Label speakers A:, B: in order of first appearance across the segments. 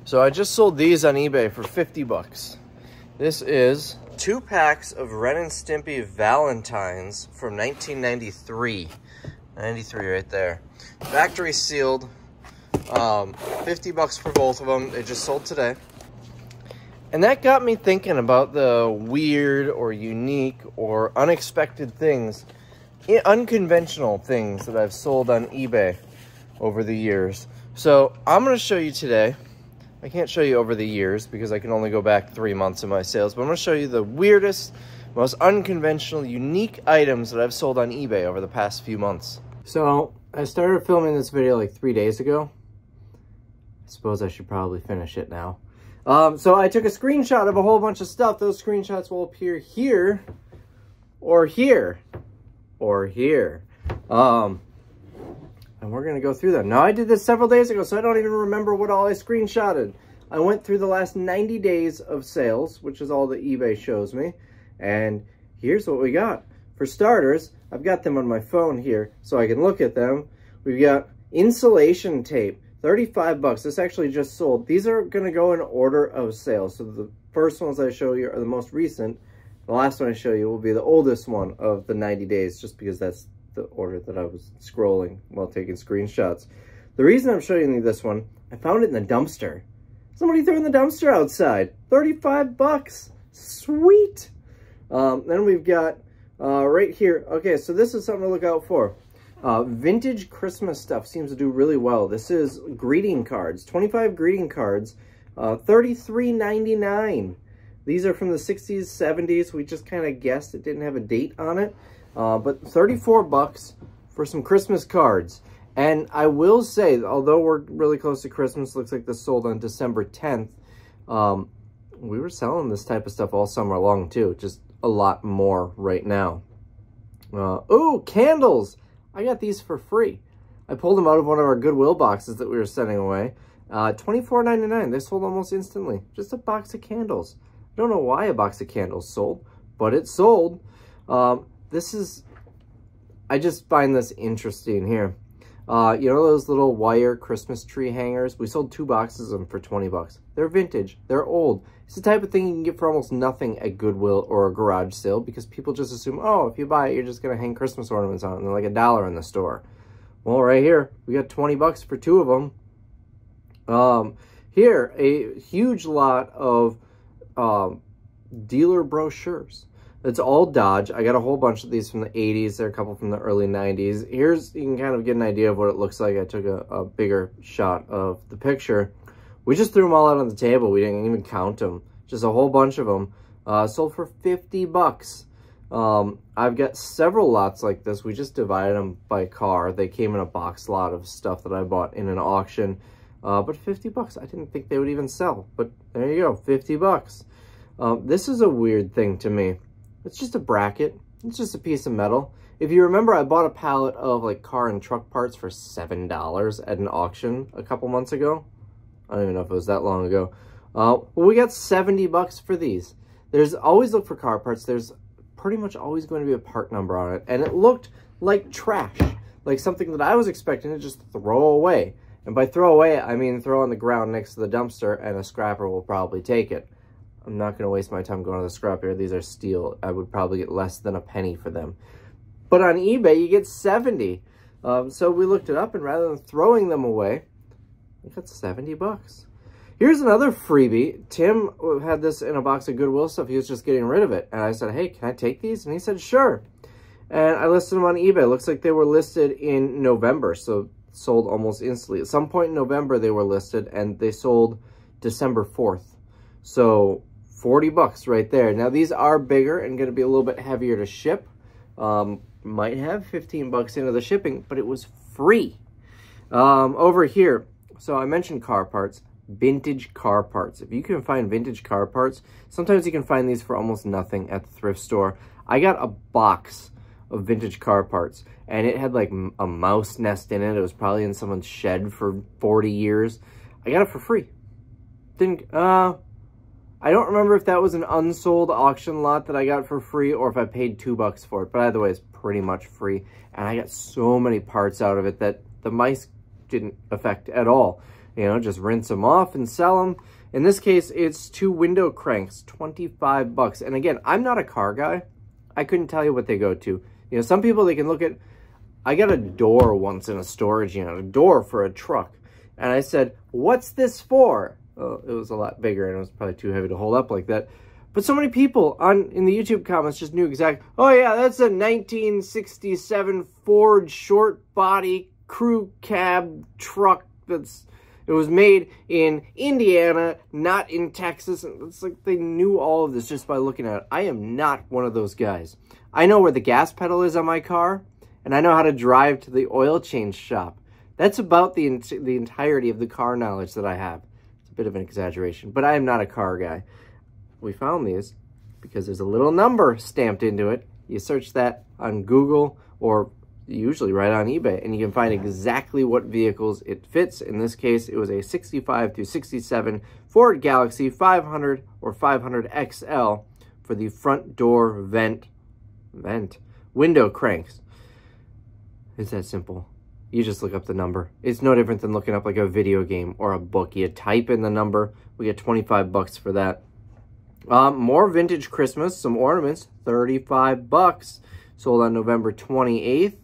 A: So I just sold these on eBay for 50 bucks. This is 2 packs of Ren and Stimpy Valentines from 1993. 93 right there. Factory sealed. 50 bucks for both of them. They just sold today. And that got me thinking about the weird or unique or unexpected things, unconventional things that I've sold on eBay over the years. So I'm going to show you today. I can't show you over the years because I can only go back 3 months of my sales, but I'm going to show you the weirdest, most unconventional, unique items that I've sold on eBay over the past few months. So I started filming this video like 3 days ago. I suppose I should probably finish it now. So I took a screenshot of a whole bunch of stuff. Those screenshots will appear here, or here, or here. And we're going to go through them. Now, I did this several days ago, so I don't even remember what all I screenshotted. I went through the last 90 days of sales, which is all that eBay shows me. And here's what we got. For starters, I've got them on my phone here, so I can look at them. We've got insulation tape, 35 bucks. This actually just sold. These are going to go in order of sales. So the first ones I show you are the most recent. The last one I show you will be the oldest one of the 90 days, just because that's the order that I was scrolling while taking screenshots. The reason I'm showing you this one, I found it in the dumpster. Somebody threw in the dumpster outside. 35 bucks. Sweet. Then we've got right here. Okay, so this is something to look out for. Vintage Christmas stuff seems to do really well. This is greeting cards. 25 greeting cards. $33.99. These are from the 60s, 70s. We just kind of guessed. It didn't have a date on it. But 34 bucks for some Christmas cards. And I will say, although we're really close to Christmas, looks like this sold on December 10th. We were selling this type of stuff all summer long too, just a lot more right now. Oh, candles! I got these for free. I pulled them out of one of our Goodwill boxes that we were sending away. $24.99. They sold almost instantly. Just a box of candles. I don't know why a box of candles sold, but it sold. I just find this interesting here. You know those little wire Christmas tree hangers? We sold 2 boxes of them for 20 bucks. They're vintage. They're old. It's the type of thing you can get for almost nothing at Goodwill or a garage sale because people just assume, oh, if you buy it, you're just going to hang Christmas ornaments on it. And they're like $1 in the store. Well, right here, we got 20 bucks for 2 of them. Here, a huge lot of dealer brochures. It's all Dodge. I got a whole bunch of these from the 80s. There are a couple from the early 90s. Here's, you can kind of get an idea of what it looks like. I took a bigger shot of the picture. We just threw them all out on the table. We didn't even count them. Just a whole bunch of them. Sold for 50 bucks. I've got several lots like this. We just divided them by car. They came in a box lot of stuff that I bought in an auction. But 50 bucks. I didn't think they would even sell. But there you go, 50 bucks. This is a weird thing to me. It's just a bracket. It's just a piece of metal. If you remember, I bought a pallet of like car and truck parts for $7 at an auction a couple months ago. I don't even know if it was that long ago. Well, we got 70 bucks for these. There's always look for car parts. There's pretty much always going to be a part number on it. And it looked like trash, like something that I was expecting to just throw away. And by throw away, I mean throw on the ground next to the dumpster and a scrapper will probably take it. I'm not going to waste my time going to the scrapyard. These are steel. I would probably get less than a penny for them. But on eBay, you get 70. So we looked it up, and rather than throwing them away, we got 70 bucks. Here's another freebie. Tim had this in a box of Goodwill stuff. He was just getting rid of it. And I said, hey, can I take these? And he said, sure. And I listed them on eBay. Looks like they were listed in November, so sold almost instantly. At some point in November, they were listed, and they sold December 4th. So 40 bucks right there. Now, these are bigger and going to be a little bit heavier to ship. Might have 15 bucks into the shipping, but it was free. Over here, so I mentioned car parts, vintage car parts. If you can find vintage car parts, sometimes you can find these for almost nothing at the thrift store. I got a box of vintage car parts, and it had like a mouse nest in it. It was probably in someone's shed for 40 years. I got it for free. I don't remember if that was an unsold auction lot that I got for free or if I paid $2 for it, but either way, it's pretty much free. And I got so many parts out of it that the mice didn't affect at all. You know, just rinse them off and sell them. In this case, it's 2 window cranks, 25 bucks. And again, I'm not a car guy. I couldn't tell you what they go to. You know, some people, they can look at, I got a door once in a storage unit, a door for a truck. And I said, what's this for? Oh, it was a lot bigger and it was probably too heavy to hold up like that. But so many people in the YouTube comments just knew exactly, oh yeah, that's a 1967 Ford short body crew cab truck it was made in Indiana, not in Texas. And it's like they knew all of this just by looking at it. I am not one of those guys. I know where the gas pedal is on my car, and I know how to drive to the oil change shop. That's about the entirety of the car knowledge that I have. It's a bit of an exaggeration, but I am not a car guy. We found these because there's a little number stamped into it. You search that on Google or usually right on eBay, and you can find exactly what vehicles it fits. In this case, it was a 65 through 67 Ford Galaxy 500 or 500 XL for the front door vent window cranks. It's that simple. You just look up the number. It's no different than looking up like a video game or a book. You type in the number. We get 25 bucks for that. More vintage Christmas, some ornaments, 35 bucks. Sold on November 28th.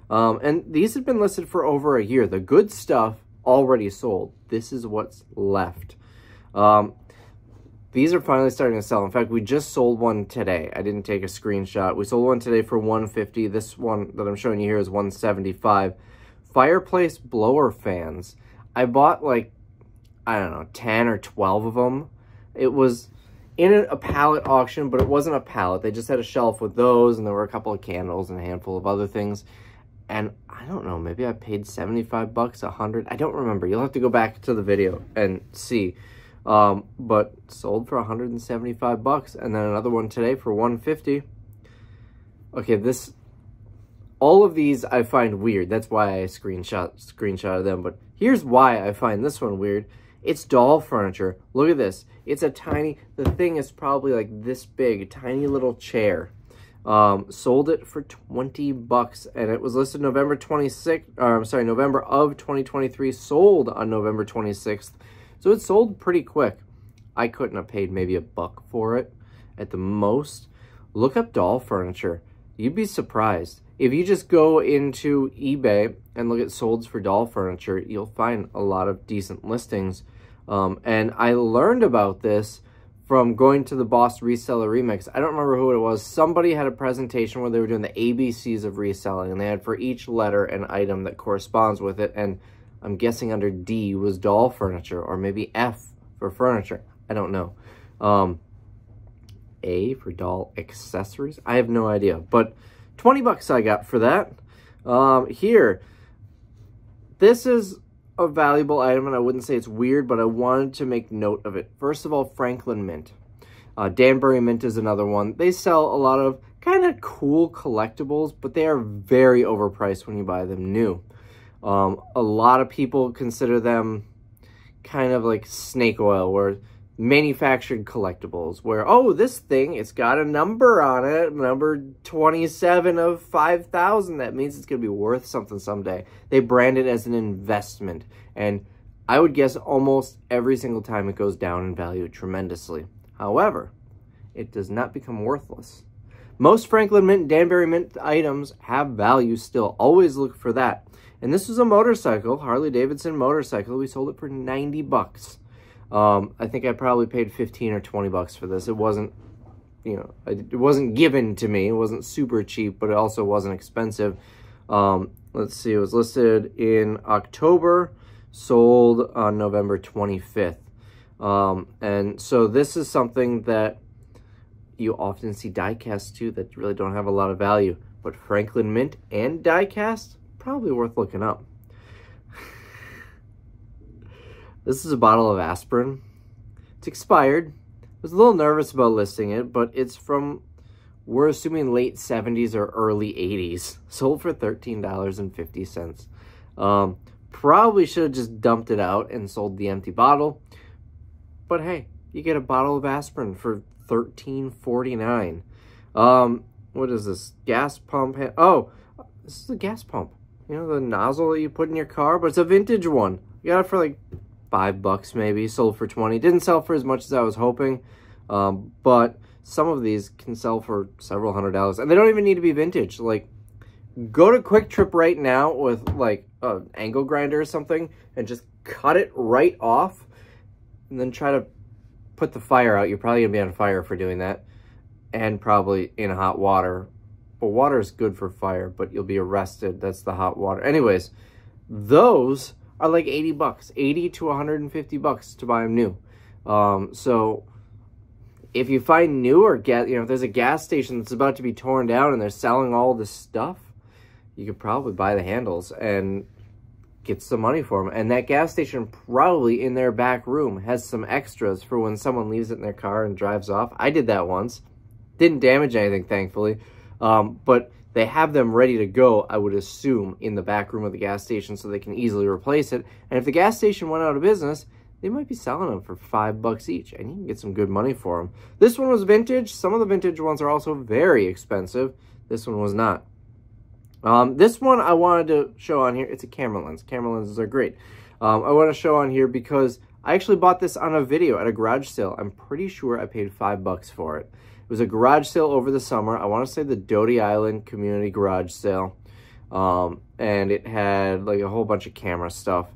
A: And these have been listed for over a year. The good stuff already sold. This is what's left. These are finally starting to sell. In fact, we just sold one today. I didn't take a screenshot. We sold one today for $150. This one that I'm showing you here is $175. Fireplace blower fans. I bought like, I don't know, 10 or 12 of them. It was in a pallet auction, but it wasn't a pallet. They just had a shelf with those, and there were a couple of candles and a handful of other things. And I don't know, maybe I paid 75 bucks, 100. I don't remember. You'll have to go back to the video and see. But sold for 175 bucks, and then another one today for 150. Okay, all of these I find weird. That's why I screenshotted them. But here's why I find this one weird. It's doll furniture. Look at this. It's a tiny, the thing is probably like this big, a tiny little chair. Sold it for 20 bucks, and it was listed November 26th, or I'm sorry, November of 2023, sold on November 26th. So it sold pretty quick. I couldn't have paid maybe $1 for it at the most. Look up doll furniture. You'd be surprised. If you just go into eBay and look at solds for doll furniture, you'll find a lot of decent listings. And I learned about this from going to the Boss Reseller Remix. I don't remember who it was. Somebody had a presentation where they were doing the ABCs of reselling, and they had for each letter an item that corresponds with it, and I'm guessing under D was doll furniture, or maybe F for furniture. I don't know. A for doll accessories? I have no idea, but 20 bucks I got for that. Here, this is a valuable item, and I wouldn't say it's weird, but I wanted to make note of it. First of all, Franklin Mint. Danbury Mint is another one. They sell a lot of kind of cool collectibles, but they are very overpriced when you buy them new. A lot of people consider them kind of like snake oil, where manufactured collectibles, where, oh, this thing, it's got a number on it, number 27 of 5,000. That means it's going to be worth something someday. They brand it as an investment, and I would guess almost every single time it goes down in value tremendously. However, it does not become worthless. Most Franklin Mint and Danbury Mint items have value still. Always look for that. And this was a motorcycle, Harley-Davidson motorcycle. We sold it for 90 bucks. I think I probably paid 15 or 20 bucks for this. It wasn't, you know, it wasn't given to me. It wasn't super cheap, but it also wasn't expensive. Let's see, it was listed in October, sold on November 25th. And so this is something that you often see die-cast too that really don't have a lot of value. But Franklin Mint and die-cast, probably worth looking up. This is a bottle of aspirin. It's expired. I was a little nervous about listing it, but it's from, we're assuming, late 70s or early 80s. Sold for $13.50. Probably should have just dumped it out and sold the empty bottle. But hey, you get a bottle of aspirin for $13.49. What is this? Gas pump? Oh, this is a gas pump. You know, the nozzle that you put in your car, but it's a vintage one. You got it for like $5 maybe, sold for 20. Didn't sell for as much as I was hoping, but some of these can sell for several $100s, and they don't even need to be vintage. Like, go to Quick Trip right now with like an angle grinder or something and just cut it right off, and then try to put the fire out. You're probably gonna be on fire for doing that, and probably in hot water. Well, water is good for fire, but you'll be arrested. That's the hot water. Anyways, those are like $80, $80 to $150 to buy them new. So if you find new, or get, if there's a gas station that's about to be torn down and they're selling all this stuff, you could probably buy the handles and get some money for them. And that gas station probably in their back room has some extras for when someone leaves it in their car and drives off. I did that once. Didn't damage anything, thankfully. But they have them ready to go, I would assume, in the back room of the gas station so they can easily replace it. And if the gas station went out of business, they might be selling them for $5 each, and you can get some good money for them. This one was vintage. Some of the vintage ones are also very expensive. This one was not. This one I wanted to show on here. It's a camera lens. Camera lenses are great. I want to show on here because I actually bought this on a video at a garage sale. I'm pretty sure I paid $5 for it. It was a garage sale over the summer. I want to say the Doty Island Community Garage Sale. And it had like a whole bunch of camera stuff.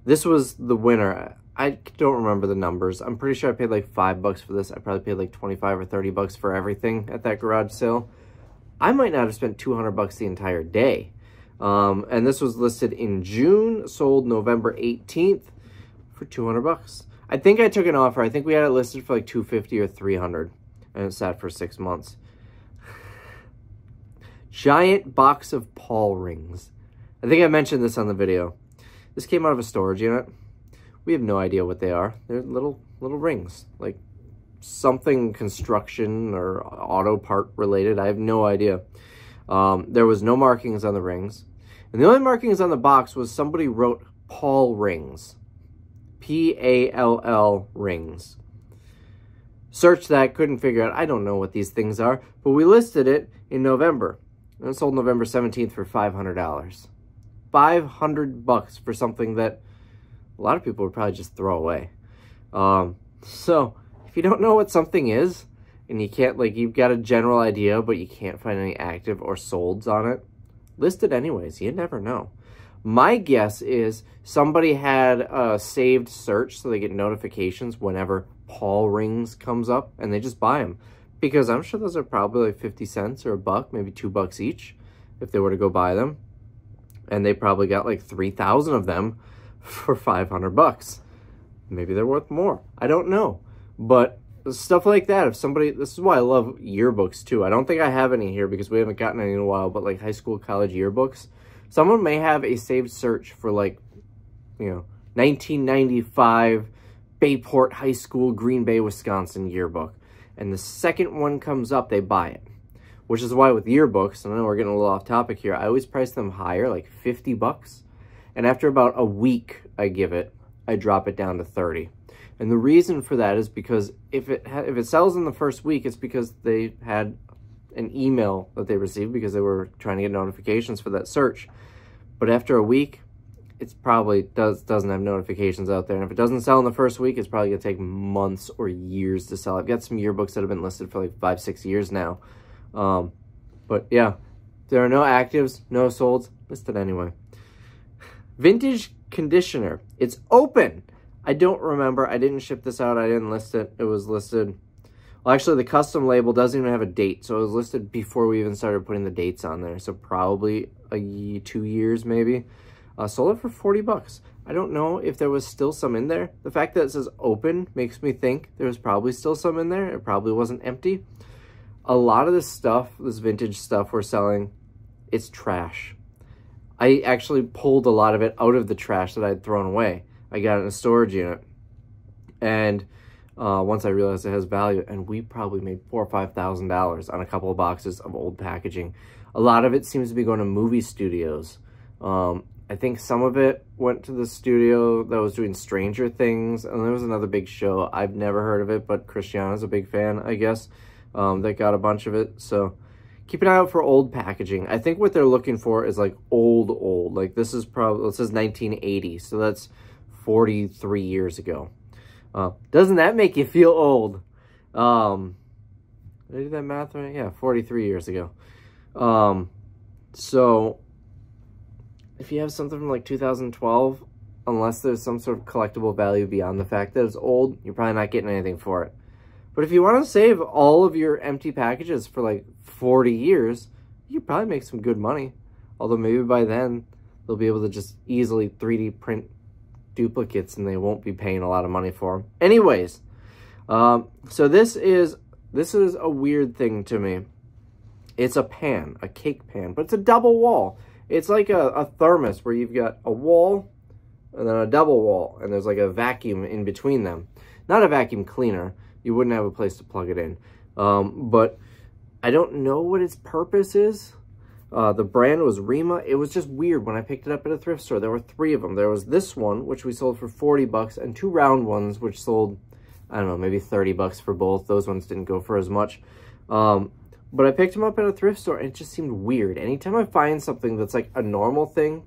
A: This was the winner. I don't remember the numbers. I'm pretty sure I paid like $5 for this. I probably paid like 25 or $30 for everything at that garage sale. I might not have spent $200 the entire day. And this was listed in June, sold November 18th for $200. I think I took an offer. I think we had it listed for like $250 or $300, and it sat for 6 months. Giant box of Paul rings. I think I mentioned this on the video. This came out of a storage unit. We have no idea what they are. They're little rings, like something construction or auto part related. I have no idea. There was no markings on the rings. And the only markings on the box was somebody wrote Paul rings. P-A-L-L rings. Searched that, couldn't figure out. I don't know what these things are, but we listed it in November. And it sold November 17th for $500. $500 for something that a lot of people would probably just throw away. So if you don't know what something is, and you can't, like, you've got a general idea, but you can't find any active or solds on it, list it anyways. You never know. My guess is somebody had a saved search so they get notifications whenever Paul rings comes up, and they just buy them. Because I'm sure those are probably like 50 cents or $1, maybe $2 each if they were to go buy them. And they probably got like 3,000 of them for $500. Maybe they're worth more. I don't know. But stuff like that, if somebody, this is why I love yearbooks too. I don't think I have any here because we haven't gotten any in a while, but like high school, college yearbooks. Someone may have a saved search for like, 1995 Bayport High School, Green Bay, Wisconsin yearbook. And the second one comes up, they buy it. Which is why with yearbooks, and I know we're getting a little off topic here, I always price them higher, like $50. And after about a week I drop it down to 30. And the reason for that is because if it sells in the first week, it's because they had an email that they received because they were trying to get notifications for that search. But after a week, it's probably doesn't have notifications out there. And if it doesn't sell in the first week, it's probably going to take months or years to sell. I've got some yearbooks that have been listed for like 5-6 years now. But yeah, there are no actives, no solds, listed anyway. Vintage conditioner. It's open. I don't remember. I didn't ship this out. I didn't list it. It was listed. Well, actually, the custom label doesn't even have a date. So it was listed before we even started putting the dates on there. So probably 2 years maybe. Sold it for $40. I don't know if there was still some in there. The fact that it says open makes me think there was probably still some in there. It probably wasn't empty. A lot of this stuff, this vintage stuff we're selling, it's trash. I actually pulled a lot of it out of the trash that I'd thrown away. I got it in a storage unit. And once I realized it has value, and we probably made $4,000 or $5,000 on a couple of boxes of old packaging. A lot of it seems to be going to movie studios. I think some of it went to the studio that was doing Stranger Things, and there was another big show. I've never heard of it, but Christiana's a big fan, I guess, that got a bunch of it. So keep an eye out for old packaging. I think what they're looking for is like old. Like this is probably, it says 1980, so that's 43 years ago. Doesn't that make you feel old? Did I do that math right? Yeah, 43 years ago. So if you have something from like 2012, unless there's some sort of collectible value beyond the fact that it's old, you're probably not getting anything for it. But if you want to save all of your empty packages for like 40 years, you probably make some good money. Although maybe by then, they'll be able to just easily 3D print duplicates and they won't be paying a lot of money for them. Anyways, so this is a weird thing to me. It's a pan, a cake pan, but it's a double wall. It's like a thermos where you've got a wall and then a double wall, and there's like a vacuum in between them. Not a vacuum cleaner. You wouldn't have a place to plug it in. But I don't know what its purpose is. The brand was Rima. It was just weird when I picked it up at a thrift store. There were 3 of them. There was this one, which we sold for 40 bucks, and 2 round ones, which sold, I don't know, maybe 30 bucks for both. Those ones didn't go for as much. But I picked them up at a thrift store, and it just seemed weird. Anytime I find something that's like a normal thing,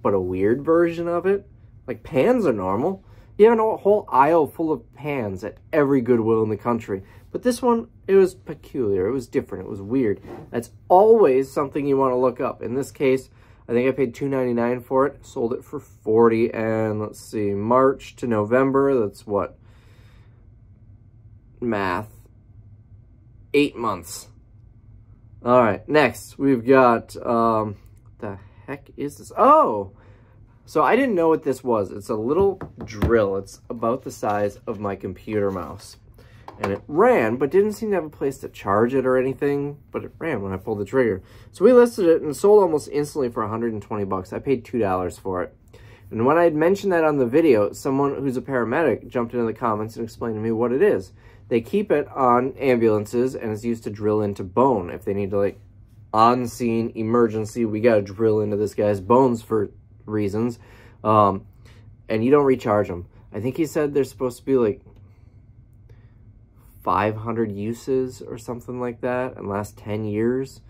A: but a weird version of it, like pans are normal. You have a whole aisle full of pans at every Goodwill in the country. But this one, it was peculiar. It was different. It was weird. That's always something you want to look up. In this case, I think I paid $2.99 for it. Sold it for $40. And let's see, March to November, that's what? Math. 8 months. All right, next we've got, the heck is this? Oh! So I didn't know what this was. It's a little drill. It's about the size of my computer mouse. And it ran, but didn't seem to have a place to charge it or anything, but it ran when I pulled the trigger. So we listed it and sold almost instantly for 120 bucks. I paid $2 for it. And when I had mentioned that on the video, someone who's a paramedic jumped into the comments and explained to me what it is. They keep it on ambulances, and it's used to drill into bone. If they need to, like, on-scene emergency, we got to drill into this guy's bones for reasons. And you don't recharge them. I think he said there's supposed to be, like, 500 uses or something like that and last 10 years.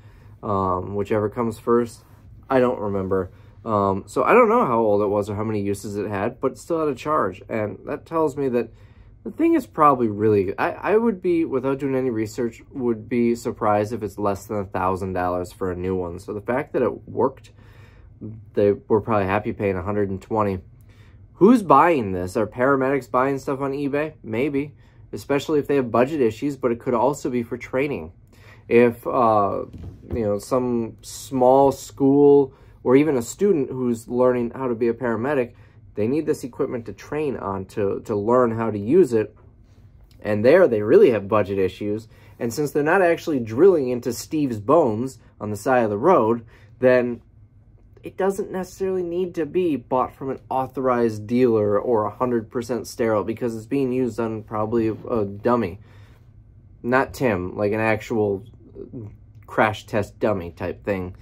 A: Whichever comes first. I don't remember. So I don't know how old it was or how many uses it had, but it still had a charge. And that tells me that the thing is probably really good. I would be, without doing any research, would be surprised if it's less than $1,000 for a new one. So the fact that it worked, they were probably happy paying $120. Who's buying this? Are paramedics buying stuff on eBay? Maybe, especially if they have budget issues, but it could also be for training. If, you know, some small school or even a student who's learning how to be a paramedic, they need this equipment to train on, to learn how to use it. And there, they really have budget issues. And since they're not actually drilling into Steve's bones on the side of the road, then it doesn't necessarily need to be bought from an authorized dealer or 100% sterile, because it's being used on probably a dummy. Not Tim, like an actual crash test dummy type thing.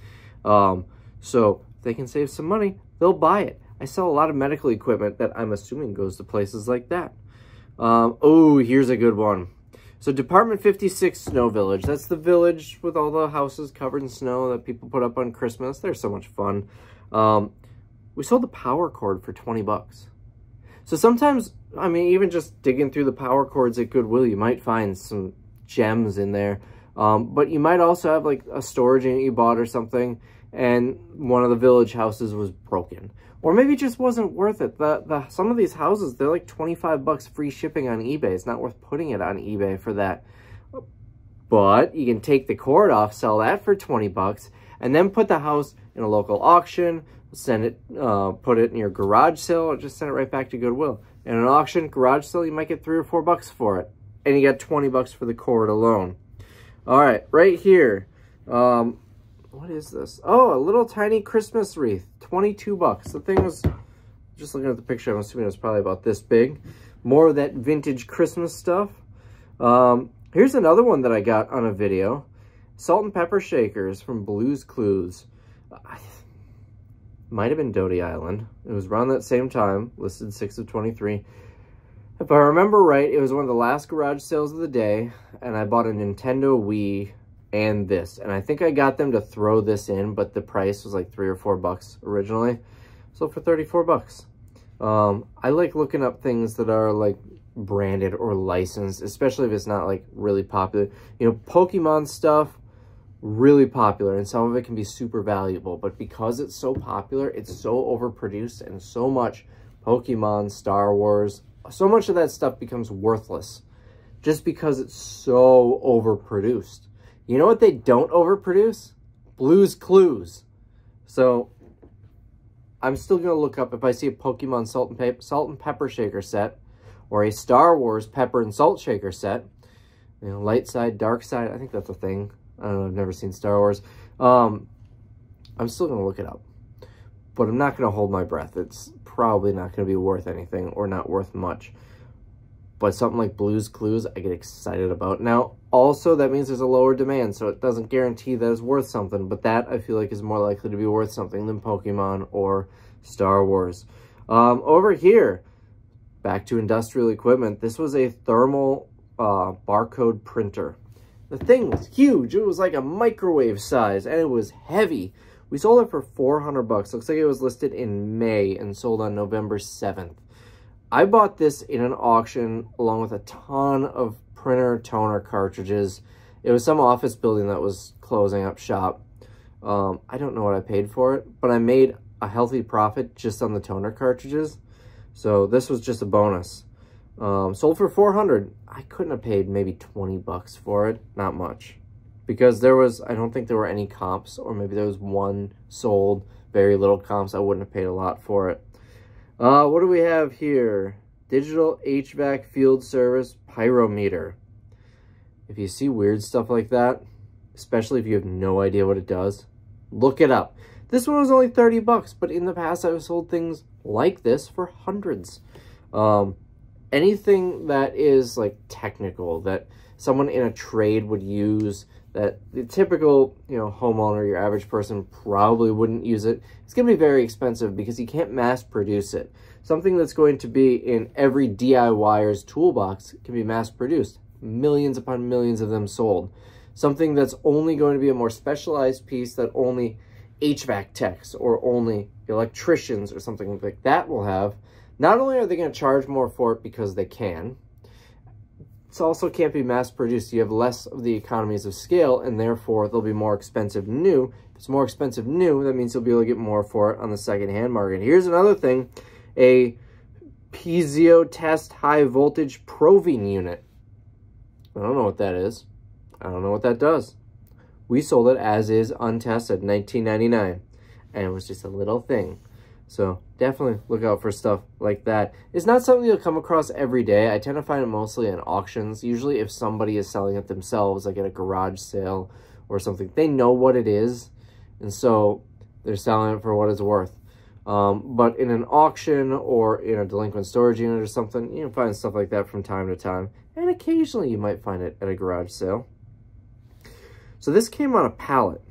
A: So if they can save some money, they'll buy it. I sell a lot of medical equipment that I'm assuming goes to places like that. Oh, here's a good one. So Department 56 Snow Village. That's the village with all the houses covered in snow that people put up on Christmas. They're so much fun. We sold the power cord for 20 bucks. So sometimes, I mean, even just digging through the power cords at Goodwill, you might find some gems in there. But you might also have like a storage unit you bought or something, and one of the village houses was broken. Or maybe it just wasn't worth it. Some of these houses, they're like 25 bucks free shipping on eBay. It's not worth putting it on eBay for that. But you can take the cord off, sell that for 20 bucks, and then put the house in a local auction, send it, put it in your garage sale, or just send it right back to Goodwill. In an auction, garage sale, you might get 3 or 4 bucks for it. And you got 20 bucks for the cord alone. All right, right here. What is this? Oh, a little tiny Christmas wreath. 22 bucks. The thing was, just looking at the picture, I'm assuming it was probably about this big. More of that vintage Christmas stuff. Here's another one that I got on a video. Salt and pepper shakers from Blue's Clues. Might have been Doty Island. It was around that same time, listed 6 of 23. If I remember right, it was one of the last garage sales of the day, and I bought a Nintendo Wii and this. And I think I got them to throw this in, but the price was like 3 or 4 bucks originally. So for 34 bucks. I like looking up things that are like branded or licensed, especially if it's not like really popular. You know, Pokemon stuff, really popular, and some of it can be super valuable, but because it's so popular, it's so overproduced, and so much Pokemon, Star Wars, so much of that stuff becomes worthless just because it's so overproduced. You know what they don't overproduce? Blue's Clues. So I'm still going to look up if I see a Pokemon salt and pepper shaker set, or a Star Wars pepper and salt shaker set. You know, light side, dark side, I think that's a thing. I don't know, I've never seen Star Wars. I'm still going to look it up. But I'm not going to hold my breath. It's probably not going to be worth anything, or not worth much. But something like Blue's Clues, I get excited about. Now, also, that means there's a lower demand, so it doesn't guarantee that it's worth something. But that, I feel like, is more likely to be worth something than Pokemon or Star Wars. Over here, back to industrial equipment. This was a thermal barcode printer. The thing was huge. It was like a microwave size, and it was heavy. We sold it for 400 bucks. Looks like it was listed in May and sold on November 7th. I bought this in an auction along with a ton of printer toner cartridges. It was some office building that was closing up shop. I don't know what I paid for it, but I made a healthy profit just on the toner cartridges. So this was just a bonus. Sold for 400. I couldn't have paid maybe 20 bucks for it. Not much. Because there was, I don't think there were any comps, or maybe there was one sold, very little comps. I wouldn't have paid a lot for it. What do we have here? Digital HVAC field service pyrometer. If you see weird stuff like that, especially if you have no idea what it does, look it up. This one was only 30 bucks, but in the past I've sold things like this for hundreds. Anything that is like technical, that someone in a trade would use, that the typical, you know, homeowner, your average person probably wouldn't use it. It's going to be very expensive because you can't mass produce it. Something that's going to be in every DIYer's toolbox can be mass produced. Millions upon millions of them sold. Something that's only going to be a more specialized piece that only HVAC techs or only electricians or something like that will have. Not only are they going to charge more for it because they can, it also can't be mass produced. You have less of the economies of scale, and therefore they'll be more expensive new. If it's more expensive new, that means you'll be able to get more for it on the secondhand market. Here's another thing, a piezo test high voltage proving unit. I don't know what that is. I don't know what that does. We sold it as is, untested, $19.99, and it was just a little thing. So definitely look out for stuff like that. It's not something you'll come across every day. I tend to find it mostly in auctions. Usually if somebody is selling it themselves, like at a garage sale or something, they know what it is, and so they're selling it for what it's worth. But in an auction or in a delinquent storage unit or something, you can find stuff like that from time to time. And occasionally you might find it at a garage sale. So this came on a pallet.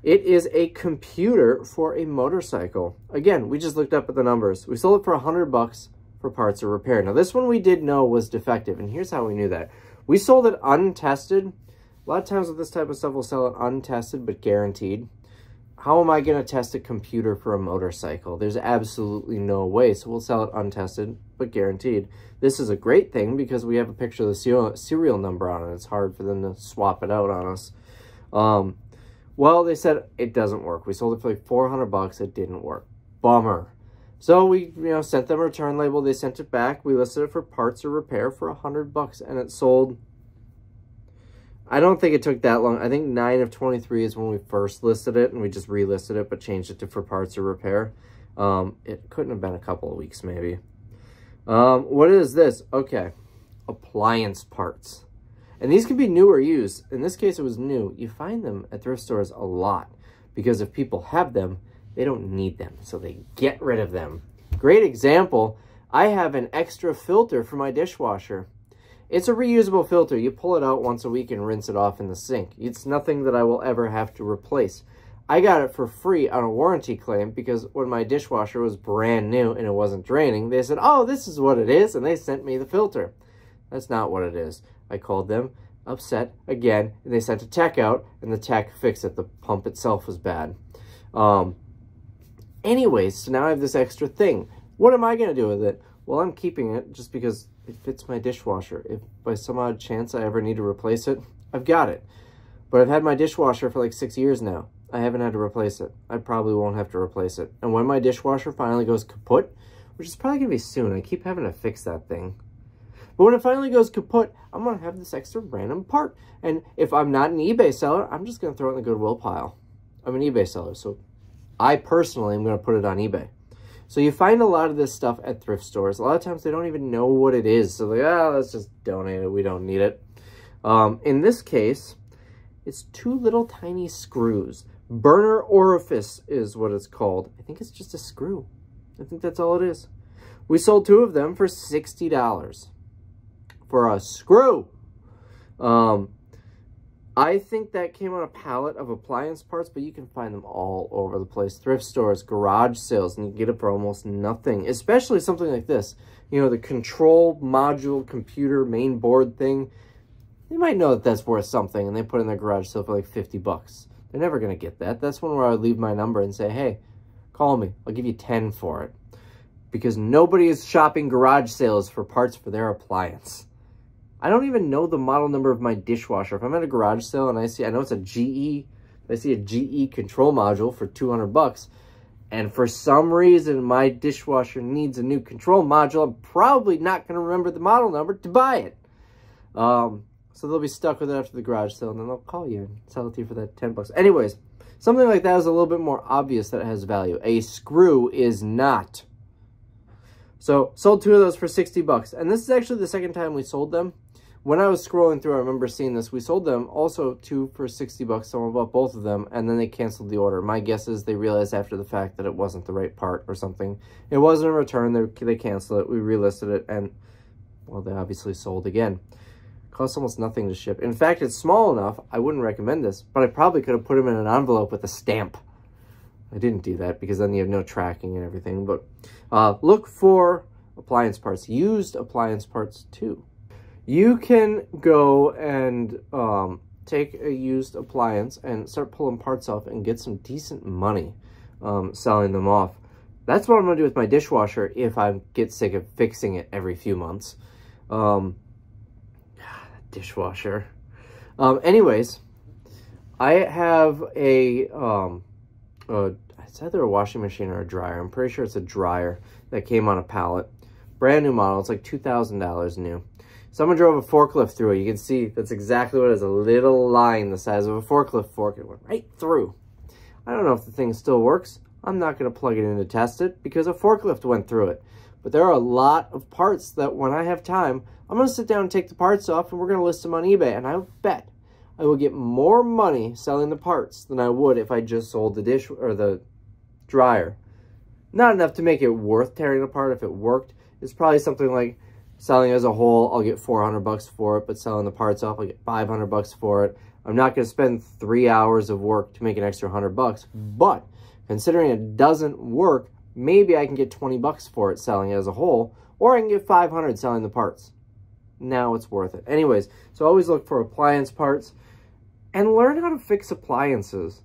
A: It is a computer for a motorcycle. Again, we just looked up at the numbers. We sold it for 100 bucks for parts or repair. Now, this one we did know was defective, and here's how we knew that. We sold it untested. A lot of times with this type of stuff, we'll sell it untested but guaranteed. How am I going to test a computer for a motorcycle? There's absolutely no way, so we'll sell it untested but guaranteed. This is a great thing because we have a picture of the serial number on it. It's hard for them to swap it out on us. Well, they said it doesn't work. We sold it for like 400 bucks. It didn't work. Bummer. So we, sent them a return label. They sent it back. We listed it for parts or repair for 100 bucks, and it sold. I don't think it took that long. I think 9 of 23 is when we first listed it, and we just relisted it, but changed it to for parts or repair. It couldn't have been a couple of weeks, maybe. What is this? Okay. Appliance parts. And these can be new or used. In this case, it was new. You find them at thrift stores a lot because if people have them, they don't need them, so they get rid of them. Great example, I have an extra filter for my dishwasher. It's a reusable filter. You pull it out once a week and rinse it off in the sink. It's nothing that I will ever have to replace. I got it for free on a warranty claim because when my dishwasher was brand new and it wasn't draining, they said, oh, this is what it is, and they sent me the filter. That's not what it is. I called them, upset again, and they sent a tech out, and the tech fixed it. The pump itself was bad. Anyways, so now I have this extra thing. What am I going to do with it? Well, I'm keeping it just because it fits my dishwasher. If by some odd chance I ever need to replace it, I've got it. But I've had my dishwasher for like 6 years now. I haven't had to replace it. I probably won't have to replace it. And when my dishwasher finally goes kaput, which is probably going to be soon, I keep having to fix that thing. But when it finally goes kaput, I'm going to have this extra random part. And if I'm not an eBay seller, I'm just going to throw it in the Goodwill pile. I'm an eBay seller, so I personally am going to put it on eBay. So you find a lot of this stuff at thrift stores. A lot of times they don't even know what it is. So they're like, let's just donate it. We don't need it. In this case, it's 2 little tiny screws. Burner orifice is what it's called. I think it's just a screw. I think that's all it is. We sold 2 of them for $60 for a screw. I think that came on a pallet of appliance parts, but you can find them all over the place. Thrift stores, garage sales, and you can get it for almost nothing. Especially something like this. You know, the control module computer main board thing. They might know that that's worth something, and they put it in their garage sale for like 50 bucks. They're never going to get that. That's one where I would leave my number and say, hey, call me. I'll give you 10 for it. Because nobody is shopping garage sales for parts for their appliance. I don't even know the model number of my dishwasher. If I'm at a garage sale and I know it's a GE, I see a GE control module for 200 bucks, and for some reason my dishwasher needs a new control module, I'm probably not going to remember the model number to buy it. So they'll be stuck with it after the garage sale, and then they'll call you and sell it to you for that 10 bucks. Anyways, something like that is a little bit more obvious that it has value. A screw is not. So sold 2 of those for 60 bucks. And this is actually the second time we sold them. When I was scrolling through, I remember seeing this. We sold them also 2 for 60 bucks. Someone bought both of them, and then they canceled the order. My guess is they realized after the fact that it wasn't the right part or something. It wasn't a return. They canceled it. We relisted it, and, well, they obviously sold again. Costs almost nothing to ship. In fact, it's small enough, I wouldn't recommend this, but I probably could have put them in an envelope with a stamp. I didn't do that because then you have no tracking and everything. But look for appliance parts, used appliance parts too. You can go and take a used appliance and start pulling parts off and get some decent money selling them off. That's what I'm going to do with my dishwasher if I get sick of fixing it every few months. Dishwasher. Anyways, I have a it's either a washing machine or a dryer. I'm pretty sure it's a dryer that came on a pallet. Brand new model. It's like $2,000 new. Someone drove a forklift through it. You can see that's exactly what it is. A little line the size of a forklift fork. It went right through. I don't know if the thing still works. I'm not going to plug it in to test it because a forklift went through it. But there are a lot of parts that when I have time, I'm going to sit down and take the parts off and we're going to list them on eBay. And I bet I will get more money selling the parts than I would if I just sold the dish or the dryer. Not enough to make it worth tearing apart if it worked. It's probably something like selling as a whole, I'll get 400 bucks for it, but selling the parts off, I'll get 500 bucks for it. I'm not going to spend 3 hours of work to make an extra 100 bucks, but considering it doesn't work, maybe I can get 20 bucks for it selling it as a whole, or I can get 500 selling the parts. Now it's worth it. Anyways, so always look for appliance parts and learn how to fix appliances.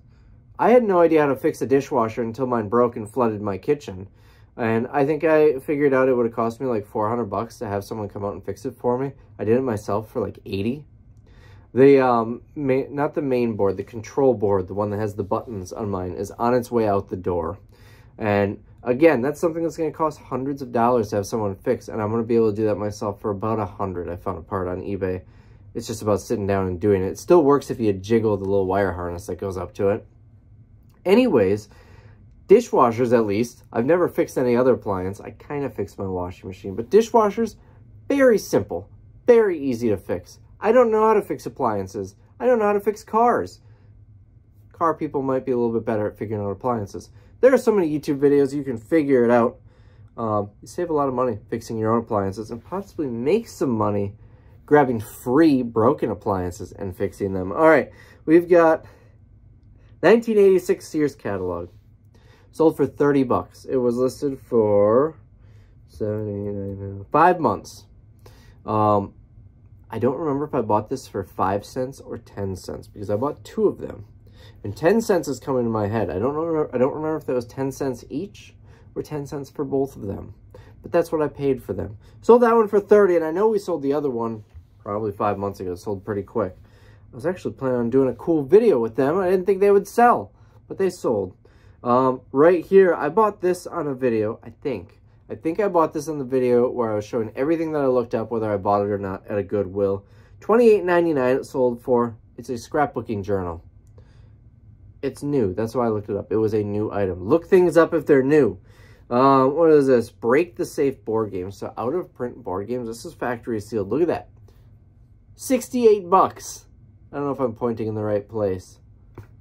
A: I had no idea how to fix a dishwasher until mine broke and flooded my kitchen. And I think I figured out it would have cost me like 400 bucks to have someone come out and fix it for me. I did it myself for like 80. The, not the main board, the control board, the one that has the buttons on mine, is on its way out the door. And again, that's something that's going to cost hundreds of dollars to have someone fix. And I'm going to be able to do that myself for about 100. I found a part on eBay. It's just about sitting down and doing it. It still works if you jiggle the little wire harness that goes up to it. Anyways, dishwashers at least. I've never fixed any other appliance. I kind of fixed my washing machine. But dishwashers, very simple. Very easy to fix. I don't know how to fix appliances. I don't know how to fix cars. Car people might be a little bit better at figuring out appliances. There are so many YouTube videos you can figure it out. You save a lot of money fixing your own appliances and possibly make some money grabbing free broken appliances and fixing them. All right, we've got 1986 Sears catalog. Sold for 30 bucks. It was listed for 5 months. I don't remember if I bought this for 5 cents or 10 cents because I bought 2 of them. And 10 cents is coming to my head. I don't remember if that was 10 cents each or 10 cents for both of them. But that's what I paid for them. Sold that one for 30, and I know we sold the other one probably 5 months ago. It sold pretty quick. I was actually planning on doing a cool video with them. I didn't think they would sell, but they sold. Right here, I bought this on a video, I think. I think I bought this on the video where I was showing everything that I looked up, whether I bought it or not, at a Goodwill. $28.99 it sold for. It's a scrapbooking journal. It's new. That's why I looked it up. It was a new item. Look things up if they're new. What is this? Break the Safe board game. So out of print board games. This is factory sealed. Look at that. 68 bucks. I don't know if I'm pointing in the right place.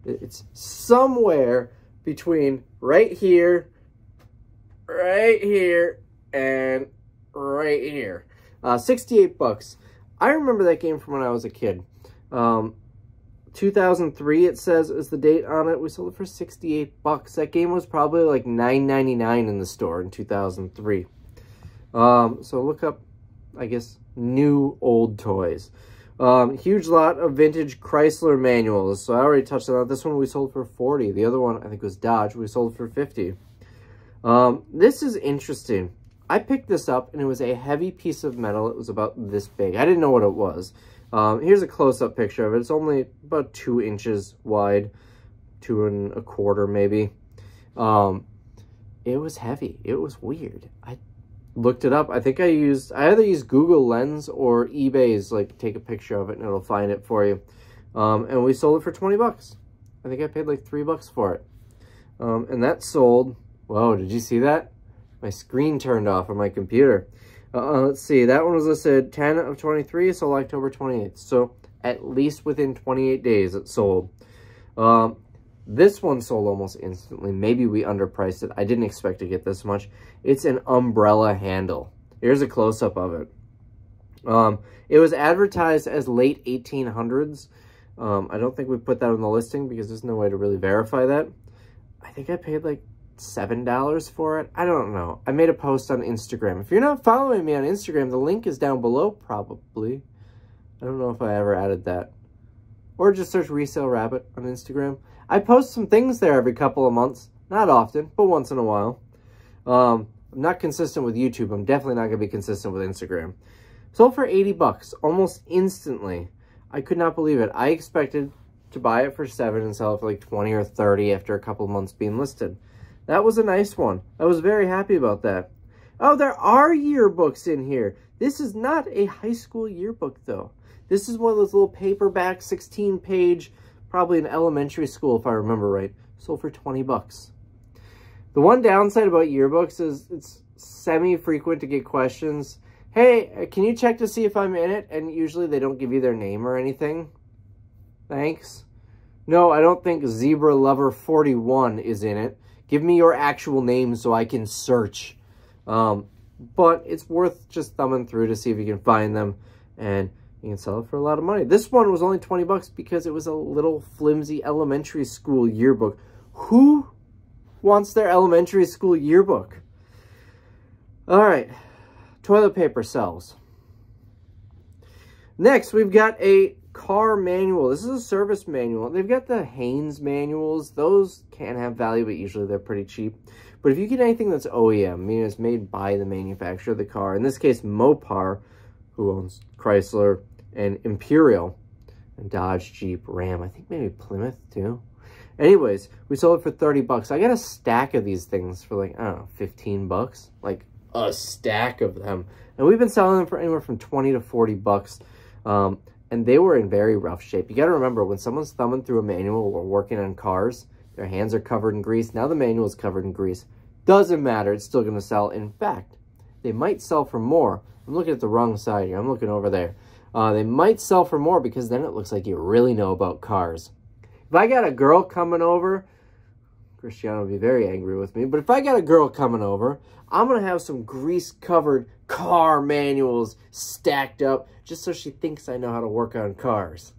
A: It's somewhere between right here, and right here. 68 bucks. I remember that game from when I was a kid. 2003, it says, is the date on it. We sold it for 68 bucks. That game was probably like $9.99 in the store in 2003. So look up, I guess, new old toys. Huge lot of vintage Chrysler manuals. So I already touched on that. This one we sold for 40. The other one, I think, was Dodge. We sold for 50. This is interesting. I picked this up, and it was a heavy piece of metal. It was about this big. I didn't know what it was. Here's a close-up picture of it. It's only about 2 inches wide, 2 1/4 maybe. It was heavy. It was weird. I looked it up. I think I either used Google Lens or eBay's, like, take a picture of it and it'll find it for you. And we sold it for 20 bucks. I think I paid like $3 for it. And that sold, whoa, did you see that? My screen turned off on my computer. Let's see, that one was listed 10 of 23, sold October 28th. So at least within 28 days it sold. This one sold almost instantly. Maybe we underpriced it. I didn't expect to get this much. It's an umbrella handle. Here's a close-up of it. It was advertised as late 1800s. I don't think we put that on the listing because there's no way to really verify that. I think I paid like $7 for it. I don't know. I made a post on Instagram. If you're not following me on Instagram, the link is down below, probably. I don't know if I ever added that. Or just search Resale Rabbit on Instagram. I post some things there every couple of months. Not often, but once in a while. I'm not consistent with YouTube. I'm definitely not going to be consistent with Instagram. Sold for 80 bucks, almost instantly. I could not believe it. I expected to buy it for 7 and sell it for like 20 or 30 after a couple of months being listed. That was a nice one. I was very happy about that. Oh, there are yearbooks in here. This is not a high school yearbook, though. This is one of those little paperback 16-page, probably in elementary school, if I remember right. Sold for 20 bucks. The one downside about yearbooks is it's semi-frequent to get questions. Hey, can you check to see if I'm in it? And usually they don't give you their name or anything. Thanks. No, I don't think Zebra Lover 41 is in it. Give me your actual name so I can search. But it's worth just thumbing through to see if you can find them. And you can sell it for a lot of money. This one was only 20 bucks because it was a little flimsy elementary school yearbook. Who wants their elementary school yearbook? All right. Toilet paper sells. Next, we've got a car manual. This is a service manual. They've got the Haynes manuals. Those can have value, but usually they're pretty cheap. But if you get anything that's OEM, meaning it's made by the manufacturer of the car, in this case, Mopar, who owns Chrysler and Imperial, and Dodge, Jeep, Ram, I think maybe Plymouth too. Anyways, we sold it for 30 bucks. I got a stack of these things for like, I don't know, 15 bucks. Like a stack of them. And we've been selling them for anywhere from 20 to 40 bucks. And they were in very rough shape. You got to remember, when someone's thumbing through a manual or working on cars, their hands are covered in grease. Now the manual is covered in grease. Doesn't matter. It's still going to sell. In fact, they might sell for more. I'm looking at the wrong side here. I'm looking over there. They might sell for more because then it looks like you really know about cars. If I got a girl coming over, Cristiano would be very angry with me, but if I got a girl coming over, I'm going to have some grease-covered car manuals stacked up just so she thinks I know how to work on cars.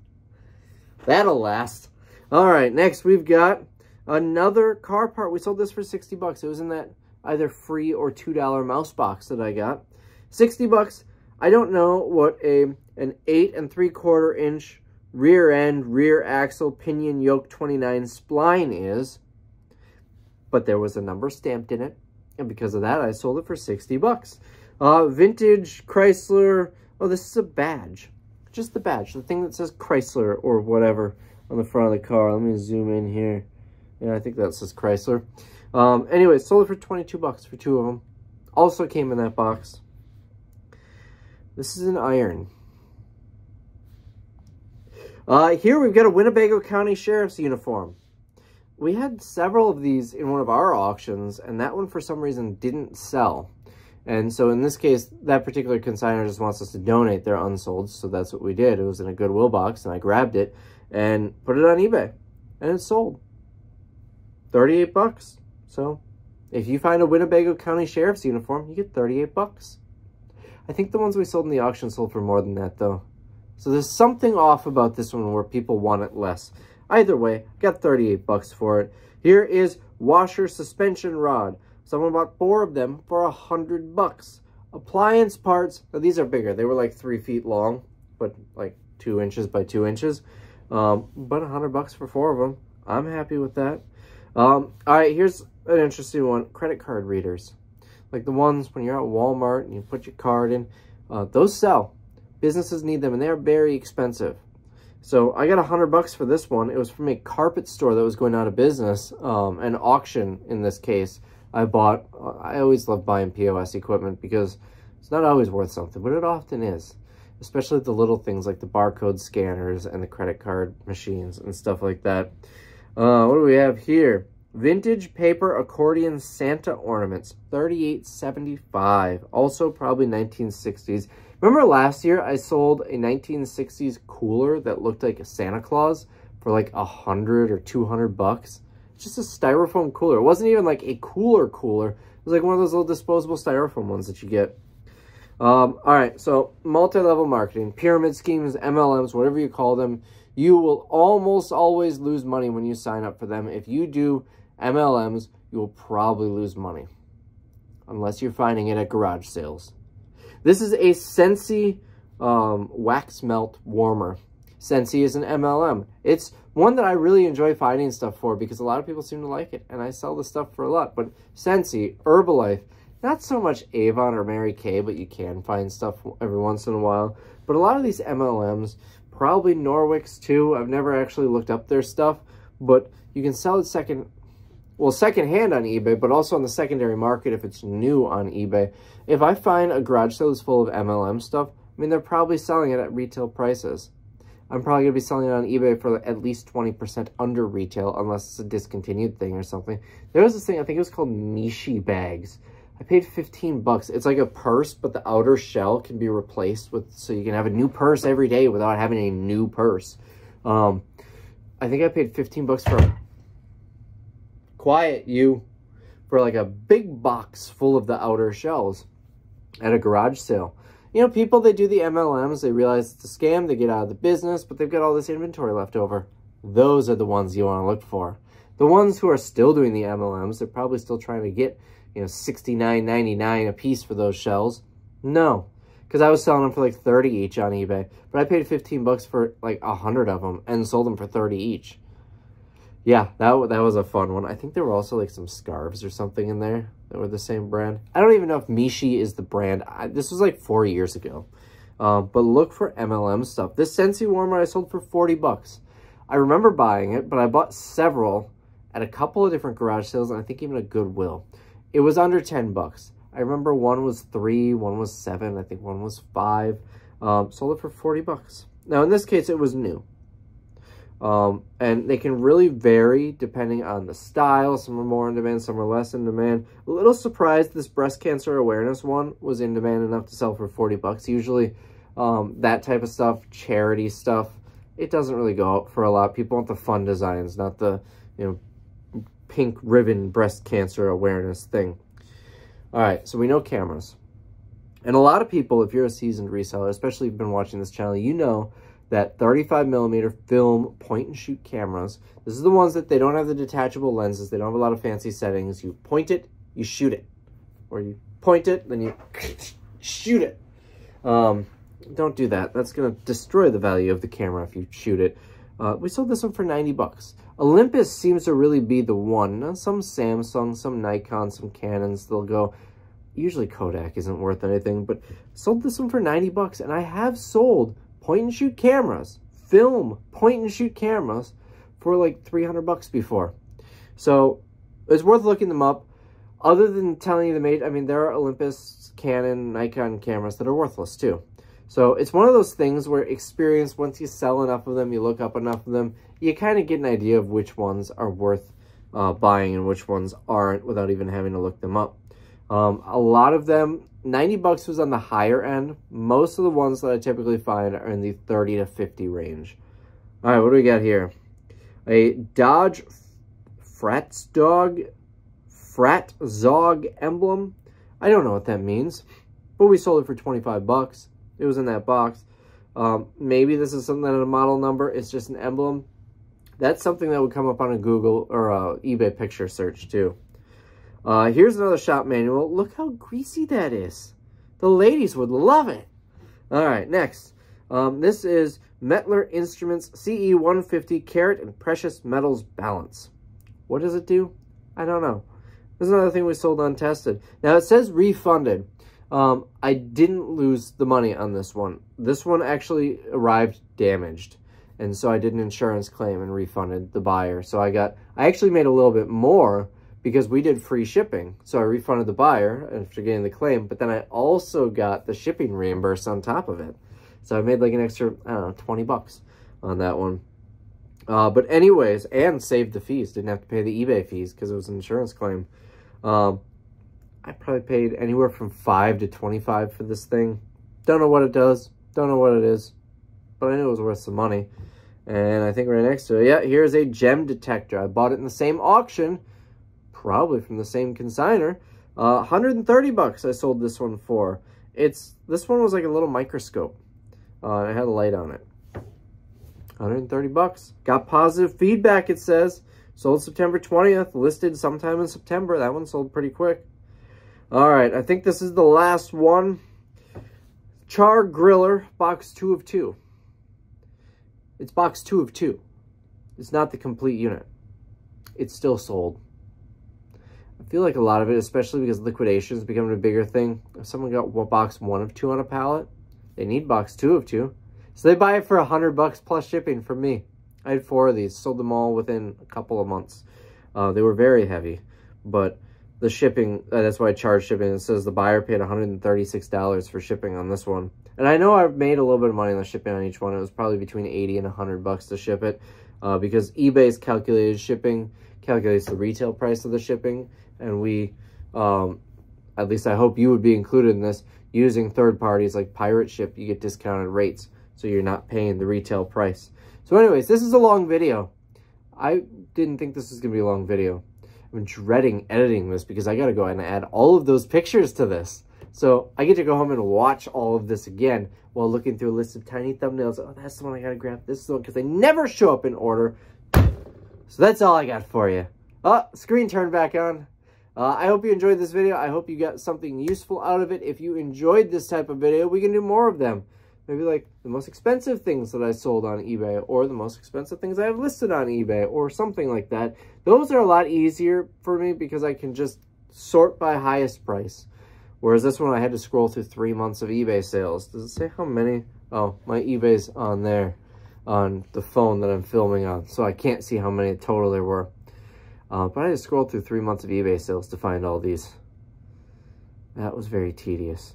A: That'll last. All right, next we've got another car part. We sold this for 60 bucks. It was in that either free or $2 mouse box that I got. 60 bucks. I don't know what an 8 3/4 inch rear end, rear axle, pinion yoke 29 spline is, but there was a number stamped in it. And because of that, I sold it for 60 bucks. Vintage Chrysler. Oh, this is a badge. Just the badge. The thing that says Chrysler or whatever on the front of the car. Let me zoom in here. Yeah, I think that says Chrysler. Anyway, sold it for 22 bucks for 2 of them. Also came in that box. This is an iron. Here we've got a Winnebago County Sheriff's uniform. We had several of these in one of our auctions, and that one for some reason didn't sell. And so in this case, that particular consignor just wants us to donate their unsolds, so that's what we did. It was in a Goodwill box, and I grabbed it and put it on eBay, and it sold. 38 bucks. So if you find a Winnebago County Sheriff's uniform, you get 38 bucks. I think the ones we sold in the auction sold for more than that, though. So there's something off about this one where people want it less. Either way, got 38 bucks for it. Here is washer suspension rod. Someone bought 4 of them for 100 bucks. Appliance parts. Now, these are bigger. They were like 3 feet long, but like 2 inches by 2 inches. But 100 bucks for 4 of them. I'm happy with that. All right, here's an interesting one. Credit card readers. Like the ones when you're at Walmart and you put your card in. Those sell. Businesses need them, and they are very expensive. So I got 100 bucks for this one. It was from a carpet store that was going out of business, an auction in this case. I always love buying POS equipment because it's not always worth something, but it often is. Especially the little things like the barcode scanners and the credit card machines and stuff like that. What do we have here? Vintage paper accordion Santa ornaments, $38.75. Also probably 1960s. Remember last year I sold a 1960s cooler that looked like a Santa Claus for like 100 or 200 bucks? It's just a styrofoam cooler. It wasn't even like a cooler. It was like one of those little disposable styrofoam ones that you get. All right, so multi-level marketing, pyramid schemes, MLMs, whatever you call them, you will almost always lose money when you sign up for them. If you do MLMs, you will probably lose money unless you're finding it at garage sales. This is a Sensi wax melt warmer. Sensi is an MLM. It's one that I really enjoy finding stuff for because a lot of people seem to like it, and I sell the stuff for a lot. But Sensi, Herbalife, not so much Avon or Mary Kay, but you can find stuff every once in a while. But a lot of these MLMs, probably Norwick's too. I've never actually looked up their stuff, but you can sell it secondhand on eBay, but also on the secondary market if it's new on eBay. If I find a garage sale that's full of MLM stuff, I mean, they're probably selling it at retail prices. I'm probably going to be selling it on eBay for at least 20% under retail, unless it's a discontinued thing or something. There was this thing, I think it was called Nishi bags. I paid 15 bucks. It's like a purse, but the outer shell can be replaced with, so you can have a new purse every day without having a new purse. I think I paid 15 bucks for for like a big box full of the outer shells at a garage sale. You know, people, they do the MLMs, they realize it's a scam, they get out of the business, but they've got all this inventory left over. Those are the ones you want to look for. The ones who are still doing the MLMs, they're probably still trying to get, you know, $69.99 a piece for those shells. No, because I was selling them for like 30 each on eBay, but I paid 15 bucks for like 100 of them and sold them for 30 each. Yeah, that was a fun one. I think there were also like some scarves or something in there that were the same brand. I don't even know if Mishi is the brand. This was like 4 years ago. But look for MLM stuff. This Sensi warmer I sold for 40 bucks. I remember buying it, but I bought several at a couple of different garage sales, and I think even a Goodwill. It was under 10 bucks. I remember one was 3, one was 7, I think one was 5. Sold it for 40 bucks. Now, in this case, it was new. And they can really vary depending on the style. Some are more in demand, some are less in demand. A little surprised this breast cancer awareness one was in demand enough to sell for 40 bucks. Usually, that type of stuff, charity stuff, it doesn't really go out for a lot. People want the fun designs, not the, you know, pink ribbon breast cancer awareness thing. All right, so we know cameras. And a lot of people, if you're a seasoned reseller, especially if you've been watching this channel, you know that 35mm film point-and-shoot cameras, this is the ones that they don't have the detachable lenses, they don't have a lot of fancy settings. You point it, you shoot it. Or you point it, then you shoot it. Don't do that. That's going to destroy the value of the camera if you shoot it. We sold this one for 90 bucks. Olympus seems to really be the one. Now, some Samsung, some Nikon, some Canons, they'll go. Usually Kodak isn't worth anything, but sold this one for 90 bucks. And I have sold point-and-shoot cameras, film point-and-shoot cameras for like 300 bucks before. So it's worth looking them up. Other than telling you the mate, I mean, there are Olympus, Canon, Nikon cameras that are worthless too. So it's one of those things where experience, once you sell enough of them, you look up enough of them, you kind of get an idea of which ones are worth buying and which ones aren't without even having to look them up. A lot of them, 90 bucks was on the higher end. Most of the ones that I typically find are in the 30 to 50 range. All right, what do we got here? A Dodge Frat Zog emblem. I don't know what that means, but we sold it for 25 bucks. It was in that box. Maybe this is something that a model number. It's just an emblem. That's something that would come up on a Google or a eBay picture search too. Here's another shop manual. Look how greasy that is. The ladies would love it. All right, next. This is Mettler Instruments CE 150 Carat and Precious Metals Balance. What does it do? I don't know. This is another thing we sold untested. Now, it says refunded. I didn't lose the money on this one. This one actually arrived damaged. And so I did an insurance claim and refunded the buyer. So I actually made a little bit more because we did free shipping. So I refunded the buyer after getting the claim, but then I also got the shipping reimbursed on top of it. So I made like an extra, I don't know, 20 bucks on that one. But anyways, and saved the fees. Didn't have to pay the eBay fees because it was an insurance claim. I probably paid anywhere from $5 to $25 for this thing. Don't know what it does. Don't know what it is. But I knew it was worth some money. And I think right next to it, yeah, here's a gem detector. I bought it in the same auction, probably from the same consignor. 130 bucks I sold this one for. This one was like a little microscope. It had a light on it. 130 bucks. Got positive feedback, it says. Sold September 20th. Listed sometime in September. That one sold pretty quick. All right, I think this is the last one. Char Griller, box 2 of 2. It's box 2 of 2. It's not the complete unit. It's still sold. I feel like a lot of it, especially because liquidation is becoming a bigger thing. If someone got box 1 of 2 on a pallet, they need box 2 of 2. So they buy it for 100 bucks plus shipping from me. I had 4 of these, sold them all within a couple of months. They were very heavy, but the shipping, that's why I charged shipping. It says the buyer paid $136 for shipping on this one. And I know I've made a little bit of money on the shipping on each one. It was probably between 80 and 100 bucks to ship it because eBay's calculated shipping calculates the retail price of the shipping. And we, at least I hope you would be included in this, using third parties like Pirate Ship, you get discounted rates. So you're not paying the retail price. So anyways, this is a long video. I didn't think this was going to be a long video. I'm dreading editing this because I got to go and add all of those pictures to this. So I get to go home and watch all of this again while looking through a list of tiny thumbnails. Oh, that's the one I got to grab. This is the one because they never show up in order. So that's all I got for you. Oh, screen turned back on. I hope you enjoyed this video. I hope you got something useful out of it. If you enjoyed this type of video, we can do more of them. Maybe like the most expensive things that I sold on eBay or the most expensive things I have listed on eBay or something like that. Those are a lot easier for me because I can just sort by highest price. Whereas this one I had to scroll through 3 months of eBay sales. Does it say how many? Oh, my eBay's on there on the phone that I'm filming on. So I can't see how many total there were. But I had to scroll through 3 months of eBay sales to find all these. That was very tedious.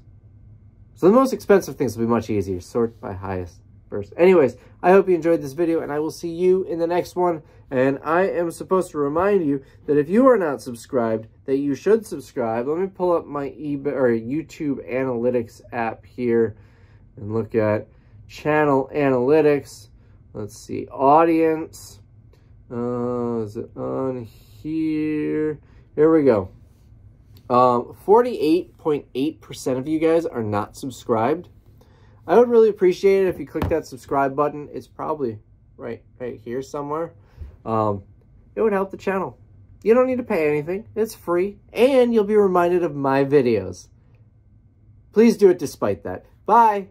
A: So the most expensive things will be much easier. Sort by highest first. Anyways, I hope you enjoyed this video, and I will see you in the next one. And I am supposed to remind you that if you are not subscribed, that you should subscribe. Let me pull up my eBay or YouTube Analytics app here and look at channel analytics. Let's see, audience. Is it on here? Here we go. 48.8% of you guys are not subscribed. I would really appreciate it if you click that subscribe button. It's probably right here somewhere. It would help the channel. You don't need to pay anything. It's free. And you'll be reminded of my videos. Please do it despite that. Bye.